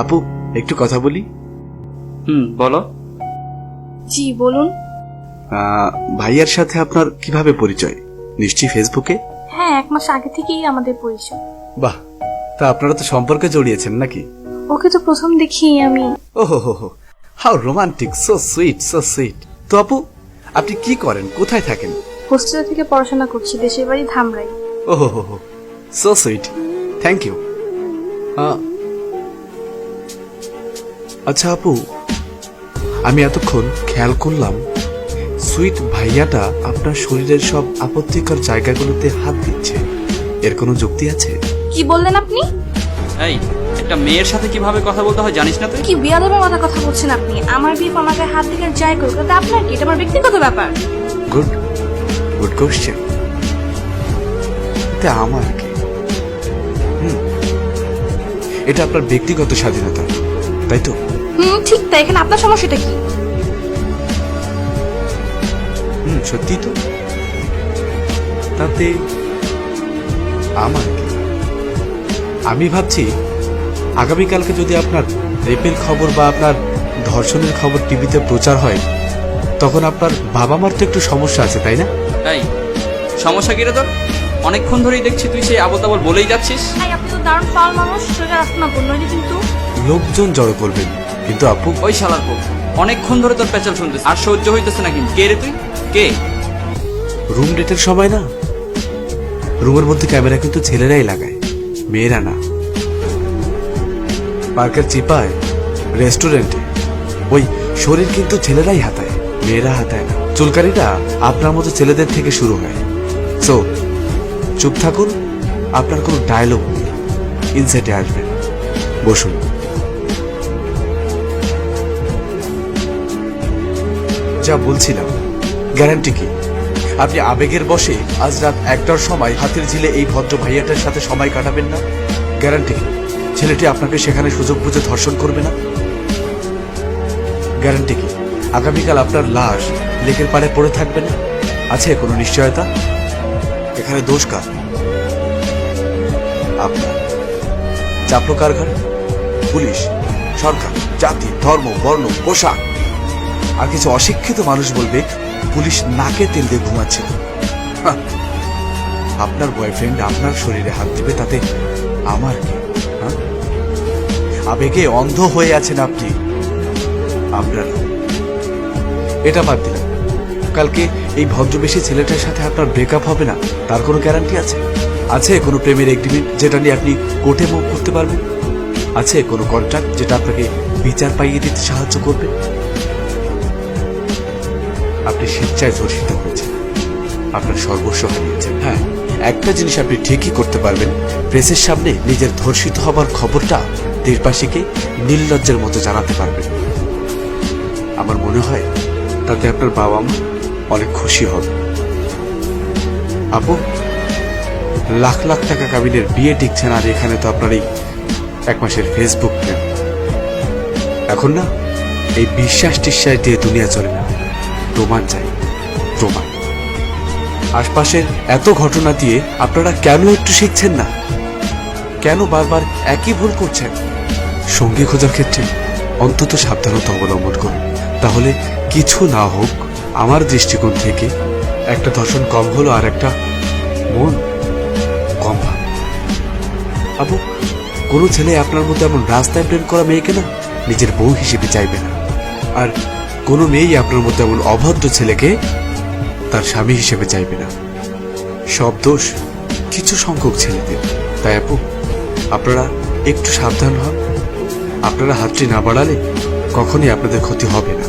আপু, একটু কথা বলি। বলো। জি বলুন। ভাইয়ার সাথে আপনার কিভাবে পরিচয়? নিশ্চয়ই ফেসবুকে। হ্যাঁ, 1 মাস আগে থেকেই আমাদের পরিচয়। বাহ, তা আপনারা তো সম্পর্কে জড়িয়েছেন নাকি? ওকে তো প্রথম দেখি আমি। ওহো হো হো, how romantic, so sweet, so sweet. তো আপু, আপনি কি করেন, কোথায় থাকেন? হোস্টেল থেকে পড়াশোনা করছি, দেশের বাড়ি ধামরাই। ওহো হো হো, সো সুইট, থ্যাংক ইউ। আচ্ছা আপু, আমি এতক্ষণ খেয়াল করলাম সুইট ভাইয়াটা আপনার শরীরের সব আপত্তিকর জায়গাগুলোতে হাত দিচ্ছে। এর কোনো যুক্তি আছে? কি বললেন আপনি? এই, একটা মেয়ের সাথে কিভাবে কথা বলতে হয় জানিস না তুই? কি বিয়াদবের মতো কথা বলছেন আপনি? আমার বিয়ে আমাকে হাত দিকে যাই করুক, তাতে আপনার কি? এটা আমার ব্যক্তিগত ব্যাপার। Good good question. এটা আমার কি? এটা আপনার ব্যক্তিগত স্বাধীনতা, তাই তো? ঠিক তাই। এখানে আপনার সমস্যাটা কি? সত্যি তো। তাতে আমার কি? আমি ভাবছি আগামীকালকে যদি আপনার রেপের খবর বা আপনার ধর্ষণের খবর টিভিতে প্রচার হয়, তখন আপনার বাবা মার তো একটু সমস্যা আছে, তাই না? এই, সমস্যা কি রে তোর? অনেকক্ষণ ধরেই দেখছি তুই সেই আবল তাবল বলেই যাচ্ছিস। আপনি তো দারুণ ফাল মানুষ, সোজা রাস্তা না বললেন কিন্তু। লোকজন জড়ো করবেন, কিন্তু আপু ওই শালার পো, অনেকক্ষণ ধরে তোর পেঁচাল শুনতেছি, আর সহ্য হইতেছে না। কিন্তু কে রে তুই? কে? রুম ডেটের সময় না, রুমের মধ্যে ক্যামেরা কিন্তু ছেলেরাই লাগায়, মেয়েরা না। পার্কের চিপায়, রেস্টুরেন্টে, ওই শরীর কিন্তু ছেলেরাই হাতায়, মেয়েরা হাতায় না। চুলকানিটা আপনার মতো ছেলেদের থেকে শুরু হয়। সো চুপ থাকুন, আপনার কোনো ডায়লগ নেই, ইনসাইটে আসবেন। বসুন। যা বলছিলাম, গ্যারান্টি কি আপনি আবেগের বশে আজ রাত 1টার সময় হাতির ঝিলে এই ভদ্র ভাইয়াটার সাথে সময় কাটাবেন না? গ্যারান্টি কি ছেলেটি আপনাকে সেখানে সুযোগ বুঝে ধর্ষণ করবে না? গ্যারান্টি কি আগামীকাল আপনার লাশ লেকের পাড়ে পড়ে থাকবে না? আছে কোনো নিশ্চয়তা? এখানে দোষ কার? আপনার। চাপলো কার ঘরে? পুলিশ, সরকার, জাতি, ধর্ম, বর্ণ, পোশাক। আর কিছু অশিক্ষিত মানুষ বলবে পুলিশ নাকে তেল দিয়ে ঘুমাচ্ছে। আপনার বয়ফ্রেন্ড আপনার শরীরে হাত দিবে, তাতে আমার কি? আবেগে অন্ধ হয়ে আছেন আপনি। আপনার এটা বাদ দিলাম, কালকে এই ভদ্রবেশী ছেলেটার সাথে আপনার ব্রেকআপ হবে না, তার কোনো গ্যারান্টি আছে? আছে কোনো প্রেমের এগ্রিমেন্ট যেটা নিয়ে আপনি কোর্টে মুভ করতে পারবেন? আছে কোনো কন্ট্রাক্ট যেটা আপনাকে বিচার পাইয়ে দিতে সাহায্য করবে? আপনি স্বেচ্ছায় ধর্ষিত হয়েছেন, আপনার সর্বস্ব হারিয়েছেন। হ্যাঁ, একটা জিনিস আপনি ঠিকই করতে পারবেন, প্রেসের সামনে নিজের ধর্ষিত হবার খবরটা দেশবাসীকে নির্লজ্জের মতো জানাতে পারবেন। আমার মনে হয় তাতে আপনার বাবা মা অনেক খুশি হবে। আপু, লাখ লাখ টাকা কাবিনের বিয়ে টিকছে না, আর এখানে তো আপনার এই 1 মাসের ফেসবুক প্রেম। এখন না এই বিশ্বাস টিশ্বাস দিয়ে দুনিয়া চলে না, প্রমাণ চাই, প্রমাণ। আশপাশের এত ঘটনা দিয়ে আপনারা কেন একটু শিখছেন না? কেন বারবার একই ভুল করছেন? সঙ্গী খোঁজার ক্ষেত্রে অন্তত সাবধানতা অবলম্বন করুন, তাহলে কিছু না হোক আমার দৃষ্টিকোণ থেকে একটা ধর্ষণ কম হলো, আর একটা মন কম ভাব। আপু, কোনো ছেলে আপনার মতো এমন রাস্তায় প্রেম করা মেয়েকে না নিজের বউ হিসেবে চাইবে না, আর কোনো মেয়েই আপনার মতো এমন অভদ্র ছেলেকে তার স্বামী হিসেবে চাইবে না। সব দোষ কিছু সংখ্যক ছেলেদের। তাই আপু, আপনারা একটু সাবধান হন। আপনারা হাতটি না বাড়ালে কখনই আপনাদের ক্ষতি হবে না।